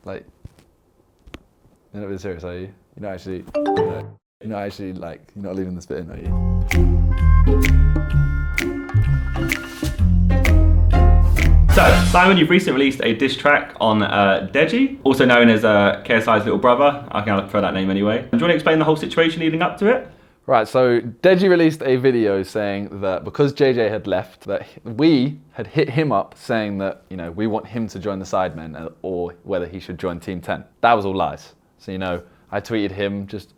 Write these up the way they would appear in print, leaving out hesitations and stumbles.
Like, you're not being serious, are you? You're not actually, you're not leaving this bit in, are you? So, Simon, you've recently released a diss track on DEJI, also known as KSI'S little brother. I can prefer that name anyway. Do you want to explain the whole situation leading up to it? Right, so DEJI released a video saying that because JJ had left, that we had hit him up saying that, you know, we want him to join the Sidemen or whether he should join Team 10. That was all lies. So, you know, I tweeted him just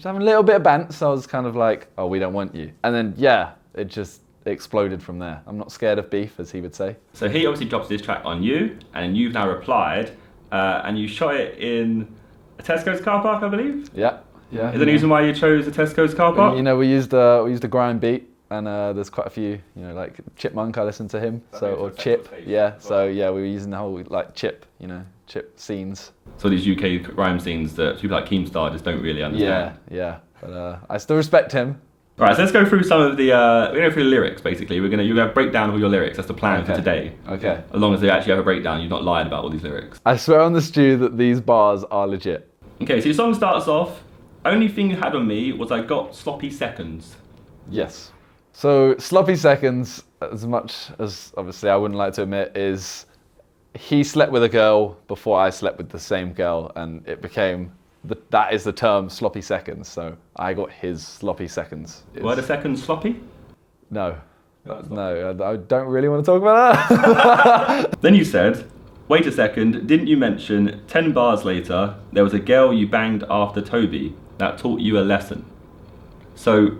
having a little bit of bant, so I was kind of like, oh, we don't want you. And then, yeah, it just exploded from there. I'm not scared of beef, as he would say. So he obviously drops this track on you, and you've now replied, and you shot it in a Tesco's car park, I believe? Yeah. Yeah. Is there any reason why you chose the Tesco's car park? You know, we used a grime beat, and there's quite a few, you know, like Chipmunk, I listen to him, so, or Chip, yeah. So yeah, we were using the whole like Chip, you know, Chip scenes. So these UK grime scenes that people like Keemstar just don't really understand. Yeah. But I still respect him. Right, so let's go through some of the we're going to go through the lyrics basically. You're going to break down all your lyrics. That's the plan for today. Okay. As long as they actually have a breakdown, you've not lied about all these lyrics. I swear on the stew that these bars are legit. Okay, so your song starts off. Only thing you had on me was I got sloppy seconds. Yes. So sloppy seconds, as much as obviously I wouldn't like to admit, is he slept with a girl before I slept with the same girl, and it became that is the term sloppy seconds. So I got his sloppy seconds. Were the seconds sloppy? No, I don't really want to talk about that. Then you said, wait a second, didn't you mention 10 bars later there was a girl you banged after Toby that taught you a lesson? So,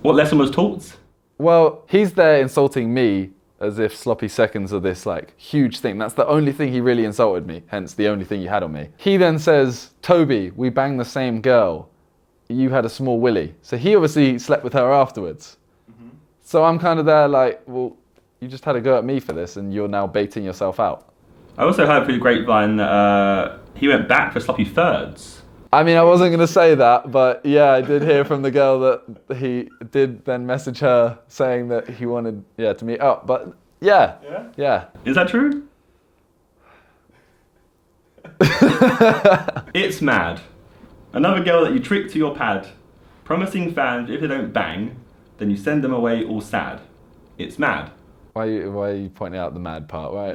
what lesson was taught? Well, he's there insulting me as if sloppy seconds are this like huge thing. That's the only thing he really insulted me, hence the only thing you had on me. He then says, Toby, we banged the same girl. You had a small willy. So he obviously slept with her afterwards. Mm-hmm. So I'm kind of there like, well, you just had a go at me for this and you're now baiting yourself out. I also heard through the grapevine that he went back for sloppy thirds. I mean, I wasn't going to say that, but yeah, I did hear from the girl that he did then message her saying that he wanted, to meet up. But yeah. Is that true? It's mad. Another girl that you trick to your pad, promising fans if they don't bang, then you send them away all sad. It's mad. Why are you pointing out the mad part, right?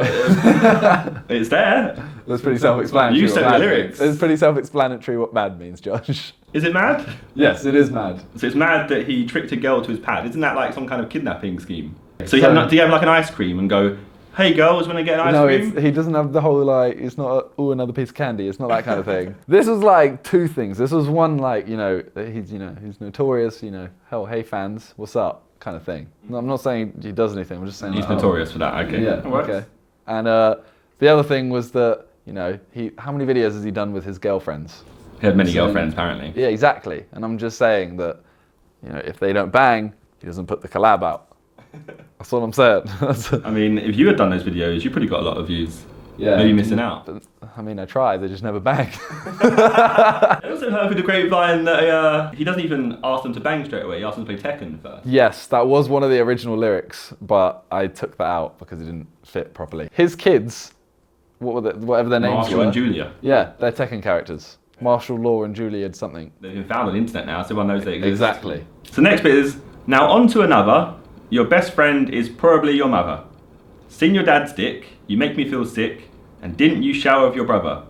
It's there. That's pretty self-explanatory. You said the lyrics. It's pretty self-explanatory what mad means, Josh. Is it mad? Yes, it is mad. So it's mad that he tricked a girl to his pad. Isn't that like some kind of kidnapping scheme? So do you have like an ice cream and go, hey girls, want to get an ice cream? No, he doesn't have the whole like, it's not, another piece of candy. It's not that kind of thing. This was like two things. This was one like, he's notorious, hey fans, what's up? Kind of thing. I'm not saying he does anything, I'm just saying he's notorious for that, okay. Yeah, okay. And the other thing was that, how many videos has he done with his girlfriends? He had many girlfriends, apparently. Yeah, exactly. And I'm just saying that, if they don't bang, he doesn't put the collab out. That's all I'm saying. I mean, if you had done those videos, you probably got a lot of views. Yeah. Maybe missing out. But, I tried, they just never banged. I also heard through the grapevine that he doesn't even ask them to bang straight away, he asks them to play Tekken first. Yes, that was one of the original lyrics, but I took that out because it didn't fit properly. His kids, whatever their names were. Marshall and Julia. Yeah, they're Tekken characters. Marshall, Law and Julia something. They've been found on the internet now, so everyone knows they exist. Exactly. So next bit is, now on to another. Your best friend is probably your mother. Seen your dad's dick, you make me feel sick, and didn't you shower with your brother?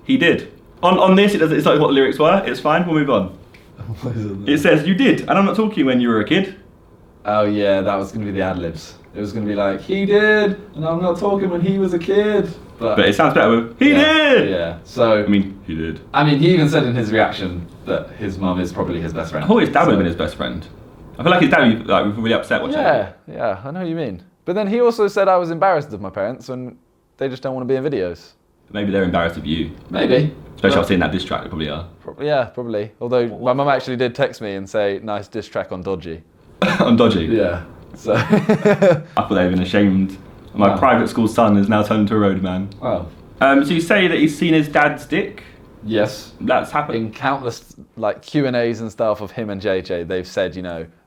He did. On this, it's not what the lyrics were, it's fine, we'll move on. It says, you did, and I'm not talking when you were a kid. Oh yeah, that was going to be the ad-libs. It was going to be like, he did, and I'm not talking when he was a kid. But it sounds better with, he did! Yeah, so... I mean, he did. I mean, he even said in his reaction that his mum is probably his best friend. I thought his dad would have been his best friend. I feel like his dad would be really upset watching it. Yeah, I know what you mean. But then he also said I was embarrassed of my parents and they just don't want to be in videos. Maybe they're embarrassed of you. Maybe. Especially after seeing that diss track, they probably are. Probably. Although my mum actually did text me and say, nice diss track on DEJI. On DEJI? Yeah. So. I thought they'd been ashamed. My private school son is now turned into a roadman. Wow. So you say that he's seen his dad's dick? Yes. That's happened? In countless like Q&As and stuff of him and JJ, they've said,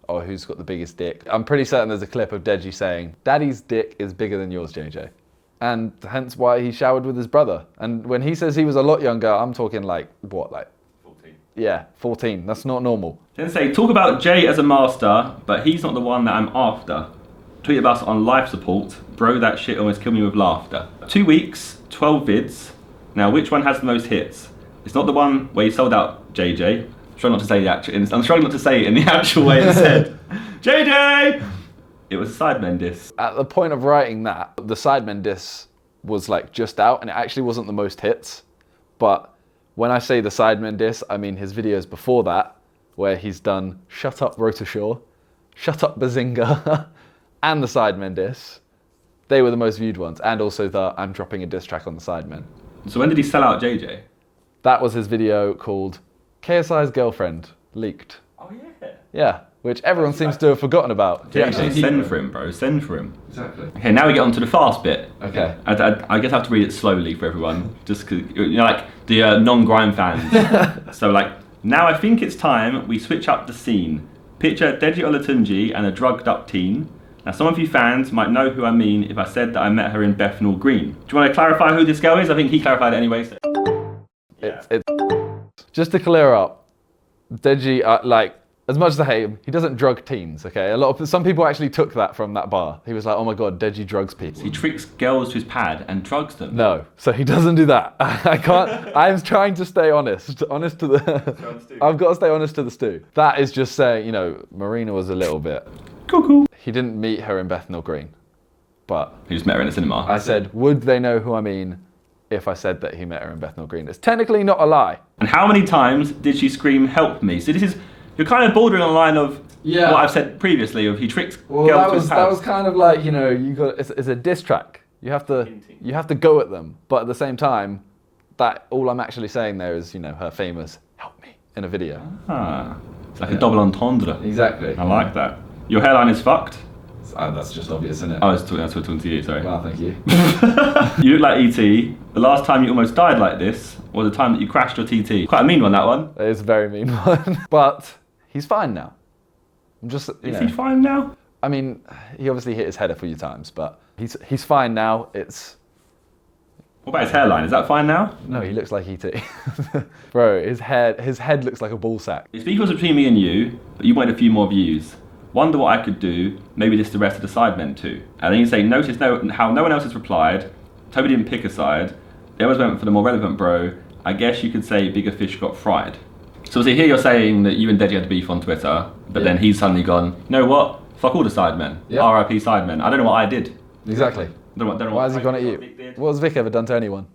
oh, who's got the biggest dick? I'm pretty certain there's a clip of DEJI saying, Daddy's dick is bigger than yours, JJ. And hence why he showered with his brother. And when he says he was a lot younger, I'm talking like, what, like? 14. Yeah, 14. That's not normal. Then say, talk about Jay as a master, but he's not the one that I'm after. Tweeted us on life support. Bro, that shit almost killed me with laughter. 2 weeks, 12 vids. Now, which one has the most hits? It's not the one where you sold out JJ. I'm struggling not to say it in the actual way it said. JJ! It was Sidemen Diss. At the point of writing that, the Sidemen Diss was like just out, and it actually wasn't the most hits. But when I say the Sidemen Diss, I mean his videos before that, where he's done Shut Up Rotoshaw, Shut Up Bazinga, and the Sidemen Diss. They were the most viewed ones, and also the I'm dropping a diss track on the Sidemen. So when did he sell out JJ? That was his video called KSI'S Girlfriend Leaked. Oh yeah. Yeah, which everyone seems to have forgotten about. JJ, send for him, bro. Send for him. Exactly. Okay, now we get on to the fast bit. Okay. I guess I have to read it slowly for everyone, just because, you know, like the non-grime fans. So like, now I think it's time we switch up the scene. Picture DEJI Olatunji and a drugged up teen. Now some of you fans might know who I mean if I said that I met her in Bethnal Green. Do you want to clarify who this girl is? I think he clarified it anyway. So. Yeah. Just to clear up, DEJI, like, as much as I hate him, he doesn't drug teens, okay? Some people actually took that from that bar. He was like, oh my God, DEJI drugs people. He tricks girls to his pad and drugs them. No, so he doesn't do that. I can't, I'm trying to stay honest to the, I've got to stay honest to the stew. That is just saying, you know, Marina was a little bit. Cool. He didn't meet her in Bethnal Green, but. He just met her in the cinema. I said, would they know who I mean if I said that he met her in Bethnal Green? It's technically not a lie. And how many times did she scream, help me? So this is, you're kind of bordering on the line of what I've said previously of he tricks girls that was kind of like, you know, it's a diss track. You have to go at them, but at the same time, that all I'm actually saying there is, you know, her famous help me in a video. Ah, it's like a double entendre. Exactly. I like that. Your hairline is fucked. That's just obvious, isn't it? Oh, I was talking to you, sorry. Well, thank you. You look like E.T. The last time you almost died like this was the time that you crashed your TT. Quite a mean one, that one. It is a very mean one. But he's fine now. Is he fine now? I mean, he obviously hit his head a few times, but he's fine now. What about his hairline? Is that fine now? No, he looks like E.T. Bro, his head looks like a ball sack. It's because between me and you, but you wanted a few more views. Wonder what I could do, maybe this the rest of the sidemen too. And then you say, notice how no one else has replied, Toby didn't pick a side, the others went for the more relevant bro, I guess you could say bigger fish got fried. So obviously here you're saying that you and DEJI had beef on Twitter, but then he's suddenly gone, you know what, fuck all the sidemen, RIP sidemen, I don't know what I did. Exactly. Don't know Why has he gone at you? What has Vic ever done to anyone?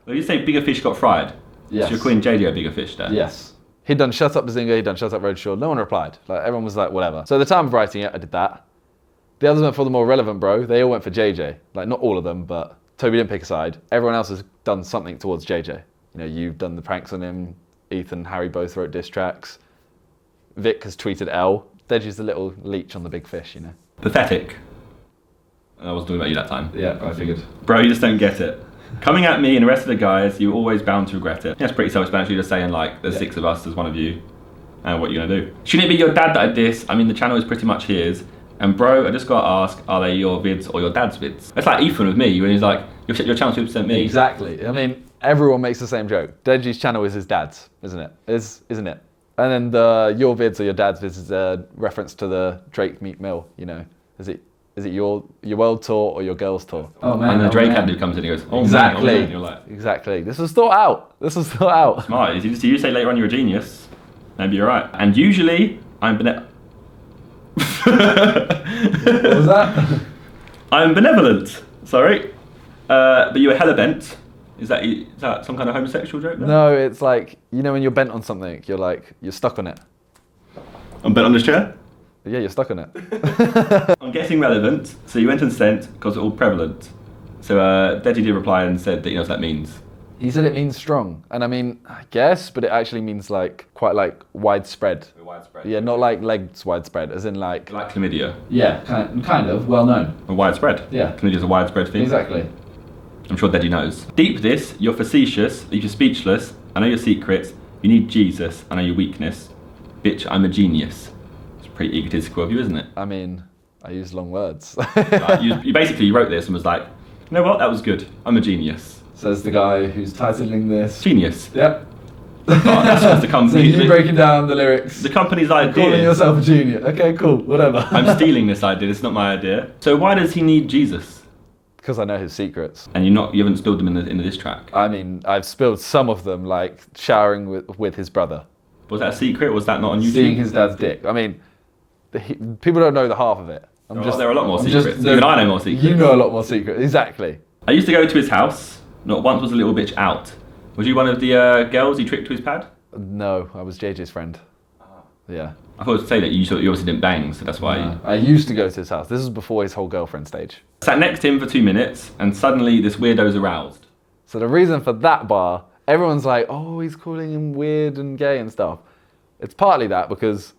Well, you say bigger fish got fried, yes. So you're calling JJ a bigger fish there? Yes. He'd done Shut Up Bazinga, he'd done Shut Up Roadshaw, no one replied. Like, everyone was like, whatever. So at the time of writing it, I did that. The others went for the more relevant bro, they all went for JJ. Like, not all of them, but Toby didn't pick a side. Everyone else has done something towards JJ. You know, you've done the pranks on him, Ethan and Harry both wrote diss tracks. Vic has tweeted L. DEJI's the little leech on the big fish, you know. Pathetic. I wasn't talking about you that time. Yeah, I figured. Bro, you just don't get it. Coming at me and the rest of the guys, you're always bound to regret it. That's pretty self-explanatory, just saying like, there's 6 of us, there's one of you, and what you're gonna do. Shouldn't it be your dad that I diss? I mean, the channel is pretty much his. And bro, I just gotta ask, are they your vids or your dad's vids? It's like Ethan with me, when he's like, your channel's 2% me. Exactly. I mean, everyone makes the same joke. DEJI's channel is his dad's, isn't it? Isn't it? And then the your vids or your dad's vids is a reference to the Drake Meek Mill, you know. Is it your world tour or your girls tour? Oh man. And the Drake ad comes in and goes, oh exactly. Man, oh man. You're like, exactly. This was thought out. Smart. If you say later on you're a genius, maybe you're right. And usually I'm benevolent. What was that? I'm benevolent. Sorry. But you were hella bent. Is that some kind of homosexual joke there? No, it's like, you know when you're bent on something, you're stuck on it. I'm bent on this chair? Yeah, you're stuck on it. I'm guessing relevant, so you went and sent because it's all prevalent. So DEJI did reply and said that he knows what that means. He said it means strong, and I mean, I guess, but it actually means like quite like widespread. Widespread. Yeah, not like legs widespread, as in like chlamydia. Yeah, kind of well known. Widespread. Yeah. Chlamydia's a widespread thing. Exactly. I'm sure DEJI knows. Deep this, you're facetious, leave you speechless. I know your secrets. You need Jesus. I know your weakness. Bitch, I'm a genius. Pretty egotistical of you, isn't it? I mean, I use long words. Like, you basically wrote this and was like, You know what? That was good. I'm a genius. Says the guy who's titling this. Genius. Yep. Oh, that's just the company. So you breaking down the lyrics. The company's idea. Calling yourself a genius. Okay, cool. Whatever. I'm stealing this idea. It's not my idea. So why does he need Jesus? Because I know his secrets. And you haven't spilled them in the diss track. I mean, I've spilled some of them, like showering with his brother. Was that a secret? Was that not on YouTube? Seeing his dad's dick. I mean, people don't know the half of it. There are a lot more secrets. Even I know more secrets. You know a lot more secrets. Exactly. I used to go to his house. Not once was a little bitch out. Was you one of the girls he tricked to his pad? No, I was JJ's friend. Yeah. I thought to say that you obviously didn't bang, so that's why. I used to go to his house. This was before his whole girlfriend stage. I sat next to him for 2 minutes, and suddenly this weirdo's aroused. So the reason for that bar, everyone's like, oh, he's calling him weird and gay and stuff. It's partly that because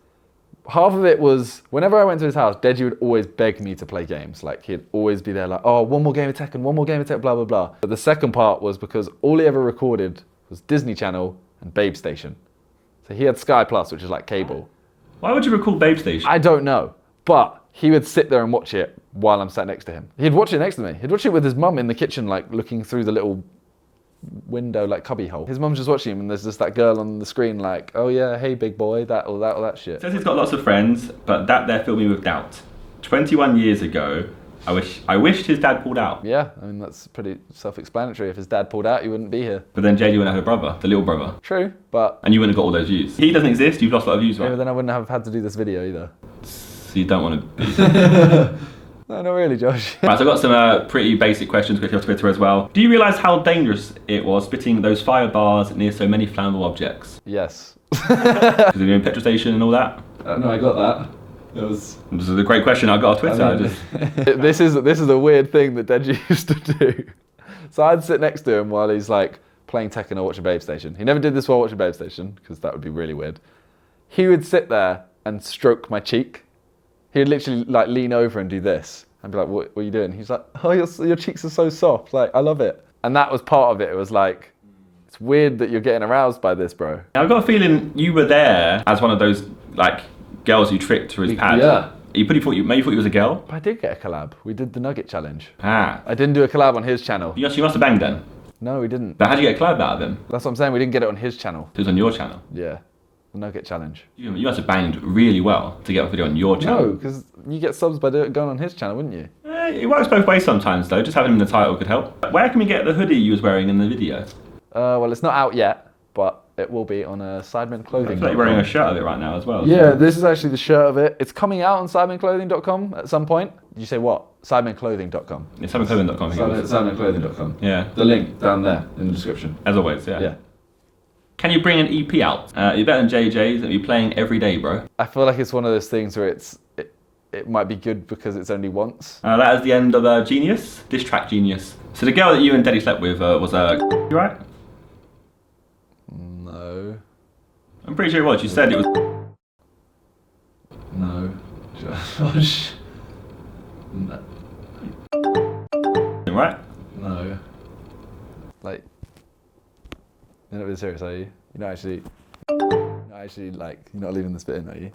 half of it was, whenever I went to his house, DEJI would always beg me to play games. Like, he'd always be there like, oh, one more game of Tekken, one more game of Tekken, blah, blah, blah. But the second part was because all he ever recorded was Disney Channel and Babe Station. So he had Sky Plus, which is like cable. Why would you record Babe Station? I don't know, but he would sit there and watch it while I'm sat next to him. He'd watch it next to me. He'd watch it with his mum in the kitchen, like looking through the little window, like cubby hole. His mum's just watching him and there's just that girl on the screen like, oh yeah, hey big boy, that or that shit. Says he's got lots of friends, but that there filled me with doubt. 21 years ago, I wished his dad pulled out. Yeah, I mean that's pretty self-explanatory. If his dad pulled out, he wouldn't be here. But then JD wouldn't have had a brother, the little brother. True, but... And you wouldn't have got all those views. He doesn't exist, you've lost a lot of views, right? Yeah, but then I wouldn't have had to do this video either. So you don't want to be... No, not really, Josh. Right, so I've got some pretty basic questions quickly off Twitter as well. Do you realise how dangerous it was spitting those fire bars near so many flammable objects? Yes. Because you're in petrol station and all that? No, I got that. This is a great question I got on Twitter. This is a weird thing that DEJI used to do. So I'd sit next to him while he's like playing Tekken or watching Babe Station. He never did this while watching Babe Station because that would be really weird. He would sit there and stroke my cheek. He would literally like lean over and do this and be like, what are you doing? He's like, oh, your cheeks are so soft. Like, I love it. And that was part of it. It was like, it's weird that you're getting aroused by this, bro. I've got a feeling you were there as one of those like girls who tricked to his pad. Yeah. You thought he was a girl? I did get a collab. We did the Nugget Challenge. Ah. I didn't do a collab on his channel. You must have banged then? No, we didn't. But how did you get a collab out of him? That's what I'm saying. We didn't get it on his channel. It was on your channel? Yeah. The Nugget Challenge. You must have banged really well to get a video on your channel. No, because you get subs by going on his channel, wouldn't you? It works both ways sometimes though. Just having him in the title could help. Where can we get the hoodie you was wearing in the video? Well, it's not out yet, but it will be on Sidemen Clothing. I feel like you're wearing a shirt of it right now as well. Yeah, so. This is actually the shirt of it. It's coming out on SidemenClothing.com at some point. Did you say what? SidemenClothing.com. It's SidemenClothing.com. SidemenClothing.com. Yeah. The link down there in the description. As always, yeah. Yeah. Can you bring an EP out? You're better than JJ's and you're playing every day, bro. I feel like it's one of those things where it might be good because it's only once. That is the end of Genius, diss track Genius. So the girl that you and DEJI slept with was you right? No. I'm pretty sure it was. You said it was. No. Josh. No. Right? No. Like, you're not being serious, are you? You're not actually like, you're not leaving this bit in, are you?